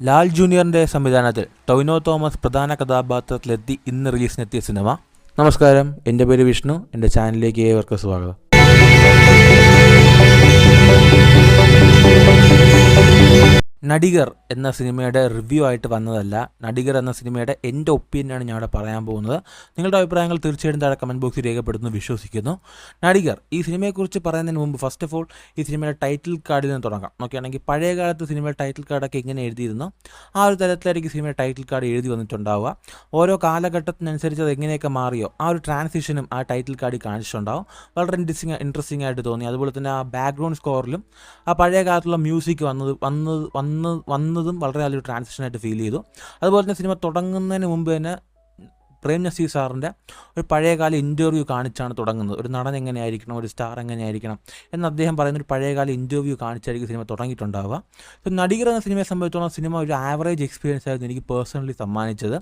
ലാൽ ജൂനിയറിൻ്റെ സംവിധാനത്തിൽ ടൊവിനോ തോമസ് പ്രധാന കഥാപാത്രത്തിലെത്തി ഇന്ന് റിലീസിനെത്തിയ സിനിമ. നമസ്കാരം, എൻ്റെ പേര് വിഷ്ണു. എൻ്റെ ചാനലിലേക്ക് ഏവർക്കും സ്വാഗതം. നടിഗർ എന്ന സിനിമയുടെ റിവ്യൂ ആയിട്ട് വന്നതല്ല. നടിഗർ എന്ന സിനിമയുടെ എൻ്റെ ഒപ്പീനിയനാണ് ഞാൻ ഇവിടെ പറയാൻ പോകുന്നത്. നിങ്ങളുടെ അഭിപ്രായങ്ങൾ തീർച്ചയായിട്ടും താഴെ കമൻറ്റ് ബോക്സിൽ രേഖപ്പെടുത്തുന്നു വിശ്വസിക്കുന്നു. നടിഗർ ഈ സിനിമയെക്കുറിച്ച് പറയുന്നതിന് മുമ്പ് ഫസ്റ്റ് ഓഫ് ഓൾ ഈ സിനിമയുടെ ടൈറ്റിൽ കാർഡിൽ നിന്ന് തുടങ്ങാം. നോക്കുകയാണെങ്കിൽ പഴയ കാലത്ത് സിനിമയുടെ ടൈറ്റിൽ കാർഡൊക്കെ എങ്ങനെ എഴുതിയിരുന്നു ആ ഒരു തരത്തിലായിരിക്കും സിനിമയുടെ ടൈറ്റിൽ കാർഡ് എഴുതി വന്നിട്ടുണ്ടാവുക. ഓരോ കാലഘട്ടത്തിനനുസരിച്ച് അത് എങ്ങനെയൊക്കെ മാറിയോ ആ ഒരു ട്രാൻസിഷനും ആ ടൈറ്റിൽ കാർഡിൽ കാണിച്ചിട്ടുണ്ടാവും. വളരെ ഇൻട്രസ്റ്റിംഗ് ആയിട്ട് തോന്നി. അതുപോലെ തന്നെ ആ ബാക്ക്ഗ്രൗണ്ട് സ്കോറിലും ആ പഴയ കാലത്തുള്ള മ്യൂസിക് വന്നതും വളരെ നല്ലൊരു ട്രാൻസിഷനായിട്ട് ഫീൽ ചെയ്തു. അതുപോലെ തന്നെ സിനിമ തുടങ്ങുന്നതിന് മുമ്പ് തന്നെ പ്രേം നസീർ സാറിൻ്റെ ഒരു പഴയകാല ഇൻ്റർവ്യൂ കാണിച്ചാണ് തുടങ്ങുന്നത്. ഒരു നടൻ എങ്ങനെയായിരിക്കണം, ഒരു സ്റ്റാർ എങ്ങനെയായിരിക്കണം എന്ന് അദ്ദേഹം പറയുന്ന ഒരു പഴയകാല ഇൻ്റർവ്യൂ കാണിച്ചായിരിക്കും സിനിമ തുടങ്ങിയിട്ടുണ്ടാവുക. അപ്പോൾ നടിഗർ എന്ന സിനിമയെ സംബന്ധിച്ചിടത്തോളം സിനിമ ഒരു ആവറേജ് എക്സ്പീരിയൻസ് ആയിരുന്നു എനിക്ക് പേഴ്സണലി സമ്മാനിച്ചത്.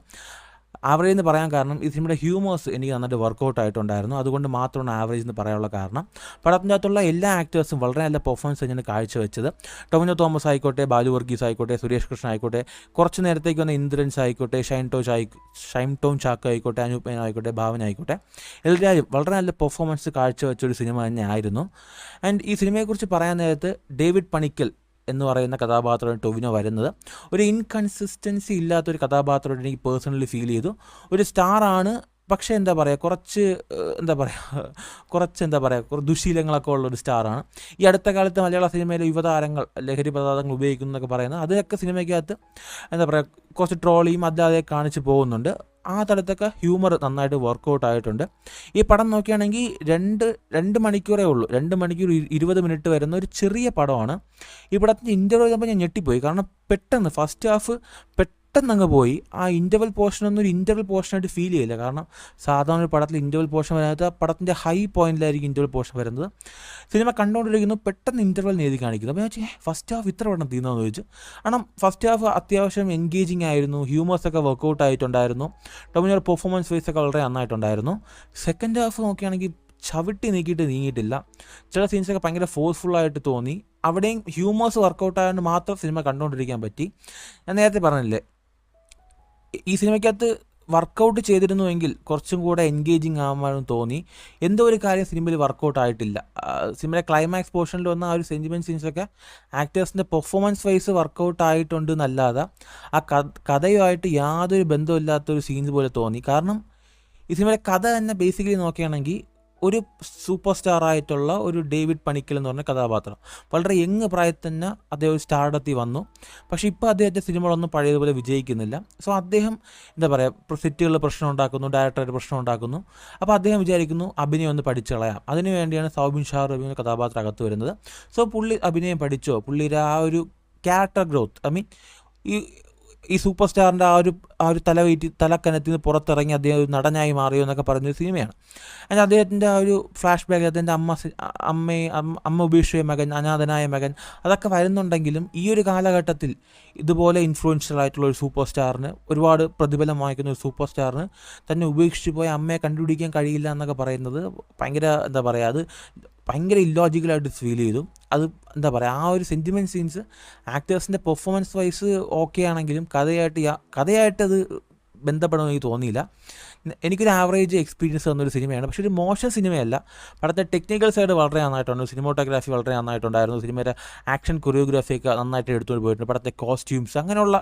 ആവറേജ് എന്ന് പറയാൻ കാരണം ഈ സിനിമയുടെ ഹ്യൂമേഴ്സ് എനിക്ക് നന്നായിട്ട് വർക്കൗട്ട് ആയിട്ടുണ്ടായിരുന്നു. അതുകൊണ്ട് മാത്രമാണ് ആവറേജ് എന്ന് പറയാനുള്ള കാരണം. പടത്തിൻ്റെ അകത്തുള്ള എല്ലാ ആക്ടേഴ്സും വളരെ നല്ല പെർഫോമൻസ് തന്നെയാണ് കാഴ്ചവെച്ചത്. ടൊവിനോ തോമസ് ആയിക്കോട്ടെ, ബാലു വർഗീസ് ആയിക്കോട്ടെ, സുരേഷ് കൃഷ്ണ ആയിക്കോട്ടെ, കുറച്ച് നേരത്തേക്ക് വന്ന ഇന്ദ്രൻസ് ആയിക്കോട്ടെ, ഷൈൻ ടോം ചാക്ക ആയിക്കോട്ടെ, അനൂപ് മേനോൻ ആയിക്കോട്ടെ, ഭാവന ആയിക്കോട്ടെ, എല്ലാവരും വളരെ നല്ല പെർഫോമൻസ് കാഴ്ചവെച്ചൊരു സിനിമ തന്നെ ആയിരുന്നു. ആൻഡ് ഈ സിനിമയെക്കുറിച്ച് പറയാൻ നേരത്ത് ഡേവിഡ് പണിക്കൽ എന്ന് പറയുന്ന കഥാപാത്രമാണ് ടൊവിനോ വരുന്നത്. ഒരു ഇൻകൺസിസ്റ്റൻസി ഇല്ലാത്തൊരു കഥാപാത്രമായിട്ട് എനിക്ക് പേഴ്സണലി ഫീൽ ചെയ്തു. ഒരു സ്റ്റാറാണ്, പക്ഷേ കുറച്ച് ദുശീലങ്ങളൊക്കെ ഉള്ളൊരു സ്റ്റാറാണ്. ഈ അടുത്ത കാലത്ത് മലയാള സിനിമയിലെ യുവതാരങ്ങൾ ലഹരി പദാർത്ഥങ്ങൾ ഉപയോഗിക്കുന്നു എന്നൊക്കെ പറയുന്നത് അതൊക്കെ സിനിമയ്ക്കകത്ത് കുറച്ച് ട്രോളിയും അല്ലാതെ കാണിച്ച് പോകുന്നുണ്ട്. ആ തലത്തൊക്കെ ഹ്യൂമർ നന്നായിട്ട് വർക്കൗട്ട് ആയിട്ടുണ്ട്. ഈ പടം നോക്കുകയാണെങ്കിൽ രണ്ട് മണിക്കൂറേ ഉള്ളൂ. 2 മണിക്കൂർ 20 മിനിറ്റ് വരുന്ന ഒരു ചെറിയ പടമാണ്. ഈ പടത്തിൻ്റെ ഇൻ്റർവ്യൂ ചെയ്തപ്പോൾ ഞാൻ ഞെട്ടിപ്പോയി. കാരണം പെട്ടെന്ന് ഫസ്റ്റ് ഹാഫ് പെട്ടെന്നങ്ങ് പോയി. ആ ഇൻ്റർവൽ പോർഷനൊന്നും ഒരു ഇൻ്റർവൽ പോർഷനായിട്ട് ഫീൽ ചെയ്യില്ല. കാരണം സാധാരണ ഒരു പടത്തിൽ ഇൻ്റർവൽ പോർഷൻ വരാത്ത പടത്തിൻ്റെ ഹൈ പോയിന്റിലായിരിക്കും ഇൻ്റർവൽ പോർഷൻ വരുന്നത്. സിനിമ കണ്ടുകൊണ്ടിരിക്കുന്നു, പെട്ടെന്ന് ഇൻ്റർവൽ നേടി കാണിക്കുന്നു. അപ്പോൾ ഞാൻ ഫസ്റ്റ് ഹാഫ് ഇത്ര പെട്ടെന്ന് തീർന്നതെന്ന് ചോദിച്ചു. കാരണം ഫസ്റ്റ് ഹാഫ് അത്യാവശ്യം എൻഗേജിങ് ആയിരുന്നു. ഹ്യൂമേഴ്സൊക്കെ വർക്കൗട്ട് ആയിട്ടുണ്ടായിരുന്നു. ടൊവിനോയുടെ പെർഫോമൻസ് വൈസൊക്കെ വളരെ നന്നായിട്ടുണ്ടായിരുന്നു. സെക്കൻഡ് ഹാഫ് നോക്കുകയാണെങ്കിൽ ചവിട്ടി നീങ്ങിയിട്ടില്ല. ചില സീൻസൊക്കെ ഭയങ്കര ഫോഴ്സ്ഫുള്ളായിട്ട് തോന്നി. അവിടെയും ഹ്യൂമേഴ്സ് വർക്കൗട്ട് ആയതുകൊണ്ട് മാത്രം സിനിമ കണ്ടുകൊണ്ടിരിക്കാൻ പറ്റി. ഞാൻ നേരത്തെ പറഞ്ഞില്ലേ, ഈ സിനിമയ്ക്കകത്ത് വർക്കൗട്ട് ചെയ്തിരുന്നുവെങ്കിൽ കുറച്ചും കൂടെ എൻഗേജിങ് ആവാമെന്ന് തോന്നി. എന്തോ ഒരു കാര്യം സിനിമയിൽ വർക്കൗട്ട് ആയിട്ടില്ല. സിനിമയുടെ ക്ലൈമാക്സ് പോർഷനിൽ വന്ന ആ ഒരു സെൻറ്റിമെൻറ്റ് സീൻസൊക്കെ ആക്ടേഴ്സിൻ്റെ പെർഫോമൻസ് വൈസ് വർക്കൗട്ട് ആയിട്ടുണ്ട് എന്നല്ലാതെ ആ കഥയുമായിട്ട് യാതൊരു ബന്ധമില്ലാത്തൊരു സീൻസ് പോലെ തോന്നി. കാരണം ഈ സിനിമയുടെ കഥ തന്നെ ബേസിക്കലി നോക്കുകയാണെങ്കിൽ ഒരു സൂപ്പർ സ്റ്റാർ ആയിട്ടുള്ള ഒരു ഡേവിഡ് പണിക്കൽ എന്ന് പറഞ്ഞ കഥാപാത്രം വളരെ യങ് പ്രായത്തിൽ തന്നെ അദ്ദേഹം ഒരു സ്റ്റാർഡെത്തി വന്നു. പക്ഷേ ഇപ്പോൾ അദ്ദേഹത്തെ സിനിമകളൊന്നും പഴയതുപോലെ വിജയിക്കുന്നില്ല. സോ അദ്ദേഹം സെറ്റുകളിൽ പ്രശ്നം ഉണ്ടാക്കുന്നു, ഡയറക്ടറായിട്ട് പ്രശ്നം ഉണ്ടാക്കുന്നു. അപ്പോൾ അദ്ദേഹം വിചാരിക്കുന്നു അഭിനയം ഒന്ന് പഠിച്ചു കളയാം. അതിനു വേണ്ടിയാണ് സൗബിൻ ഷാ റബി കഥാപാത്രം അകത്ത് വരുന്നത്. സോ പുള്ളി അഭിനയം പഠിച്ചോ, പുള്ളിയുടെ ആ ഒരു ക്യാരക്ടർ ഗ്രോത്ത്, ഈ സൂപ്പർ സ്റ്റാറിൻ്റെ ആ ഒരു തലക്കനത്തിൽ നിന്ന് പുറത്തിറങ്ങി അദ്ദേഹം ഒരു നടനായി മാറിയോ എന്നൊക്കെ പറഞ്ഞൊരു സിനിമയാണ്. അതിന് അദ്ദേഹത്തിൻ്റെ ആ ഒരു ഫ്ലാഷ് ബാക്ക്, അദ്ദേഹത്തിൻ്റെ അമ്മ ഉപേക്ഷിച്ച മകൻ, അനാഥനായ മകൻ, അതൊക്കെ വരുന്നുണ്ടെങ്കിലും ഈ ഒരു കാലഘട്ടത്തിൽ ഇതുപോലെ ഇൻഫ്ലുവൻഷ്യൽ ആയിട്ടുള്ള ഒരു സൂപ്പർ സ്റ്റാറിന്, ഒരുപാട് പ്രതിഫലം വാങ്ങിക്കുന്ന ഒരു സൂപ്പർ സ്റ്റാറിന് തന്നെ ഉപേക്ഷിച്ച് പോയ അമ്മയെ കണ്ടുപിടിക്കാൻ കഴിയില്ല എന്നൊക്കെ പറയുന്നത് അത് ഭയങ്കര ഇല്ലോജിക്കലായിട്ട് ഫീൽ ചെയ്തു. അത് ആ ഒരു സെൻറ്റിമെൻറ്റ് സീൻസ് ആക്ടേഴ്സിൻ്റെ പെർഫോമൻസ് വൈസ് ഓക്കെ ആണെങ്കിലും കഥയായിട്ട് അത് ബന്ധപ്പെടുമെന്ന് എനിക്ക് തോന്നിയില്ല. എനിക്കൊരു ആവറേജ് എക്സ്പീരിയൻസ് തന്നൊരു സിനിമയാണ്. പക്ഷേ ഒരു മോശം സിനിമയല്ല. പടത്തെ ടെക്നിക്കൽ സൈഡ് വളരെ നന്നായിട്ടുണ്ട്. സിനിമോട്ടോഗ്രാഫി വളരെ നന്നായിട്ടുണ്ടായിരുന്നു. സിനിമയുടെ ആക്ഷൻ കൊറിയോഗ്രാഫിയൊക്കെ നന്നായിട്ട് എടുത്തുകൊണ്ട് പോയിട്ടുണ്ട്. പടത്തെ കോസ്റ്റ്യൂംസ്, അങ്ങനെയുള്ള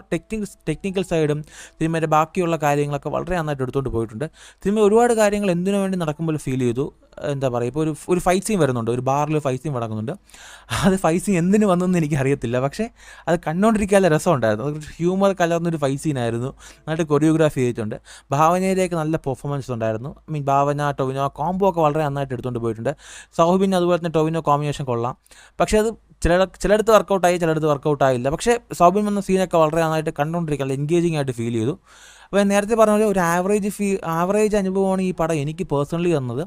ടെക്നിക്കൽ സൈഡും സിനിമയുടെ ബാക്കിയുള്ള കാര്യങ്ങളൊക്കെ വളരെ നന്നായിട്ട് എടുത്തുകൊണ്ട് പോയിട്ടുണ്ട്. സിനിമ ഒരുപാട് കാര്യങ്ങൾ എന്തിനു വേണ്ടി നടക്കുമ്പോൾ ഫീൽ ചെയ്തു. ഇപ്പോൾ ഒരു ഫൈറ്റ് സീൻ വരുന്നുണ്ട്, ഒരു ബാറിൽ ഫൈറ്റ് സീൻ നടക്കുന്നുണ്ട്. അത് ഫൈറ്റ് സീൻ എന്തിനു വന്നെന്ന് എനിക്കറിയത്തില്ല. പക്ഷേ അത് കണ്ടുകൊണ്ടിരിക്കാനുള്ള രസമുണ്ടായിരുന്നു. ഹ്യൂമർ കലർന്നൊരു ഫൈറ്റ് സീനായിരുന്നു. നന്നായിട്ട് കൊറിയോഗ്രാഫി ചെയ്തിട്ടുണ്ട്. ഭാവനയിലേക്ക് നല്ല പെർഫോമൻസ് ഉണ്ടായിരുന്നു. ഭാവന ടൊവിനോ കോംബോ ഒക്കെ വളരെ നന്നായിട്ട് എടുത്തുകൊണ്ട് പോയിട്ടുണ്ട്. സൗബിൻ അതുപോലെ തന്നെ ടൊവിനോ കോമ്പിനേഷൻ കൊള്ളാം. പക്ഷേ അത് ചിലയിടത്ത് വർക്കൗട്ടായി, ചിലയിടത്ത് വർക്കൗട്ടായില്ല. പക്ഷേ സൗബിൻ വന്ന സീനൊക്കെ വളരെ നന്നായിട്ട് കണ്ടുകൊണ്ടിരിക്കാൻ എൻഗേജിങ് ആയിട്ട് ഫീൽ ചെയ്തു. അപ്പോൾ ഞാൻ നേരത്തെ പറഞ്ഞ പോലെ ഒരു ആവറേജ് അനുഭവമാണ് ഈ പടം എനിക്ക് പേഴ്സണലി തന്നത്.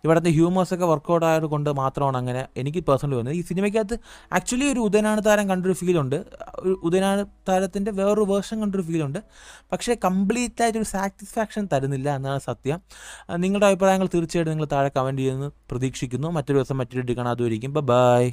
ഇവിടുത്തെ ഹ്യൂമേഴ്സൊക്കെ വർക്കൗട്ട് ആയത് കൊണ്ട് മാത്രമാണ് അങ്ങനെ എനിക്ക് പേഴ്സണലി വന്നത്. ഈ സിനിമയ്ക്കകത്ത് ആക്ച്വലി ഒരു ഉദയനാണ് താരം കണ്ടൊരു ഫീലുണ്ട്. ഒരു ഉദയനാണ് താരത്തിൻ്റെ വേറൊരു വേർഷൻ കണ്ടൊരു ഫീലുണ്ട്. പക്ഷേ കംപ്ലീറ്റ് ആയിട്ടൊരു സാറ്റിസ്ഫാക്ഷൻ തരുന്നില്ല എന്നാണ് സത്യം. നിങ്ങളുടെ അഭിപ്രായങ്ങൾ തീർച്ചയായിട്ടും നിങ്ങൾ താഴെ കമൻറ്റ് ചെയ്യുമെന്ന് പ്രതീക്ഷിക്കുന്നു. മറ്റൊരു ദിവസം മറ്റൊരു കാണാം. അതുവരെയും ബൈ.